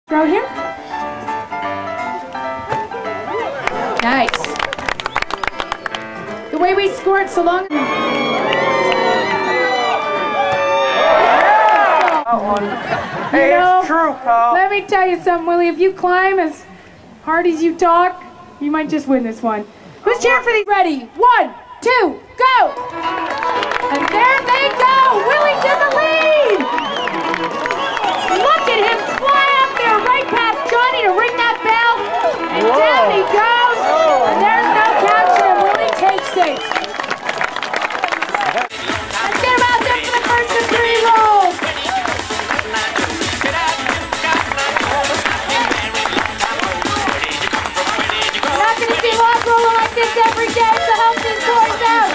Throw here. Nice. The way we scored so long. Hey, it's true, pal. Let me tell you something, Willie. If you climb as hard as you talk, you might just win this one. Who's cheering for these? Ready? 1, 2, go! And there they go! Willie's in the lead! Look at him fly up there right past Johnny to ring that bell. And down he goes. And there's no catching him. Willie takes it. Let's get him out there for the first of 3 rolls. You're not going to see log roller like this every day, so help these boys out.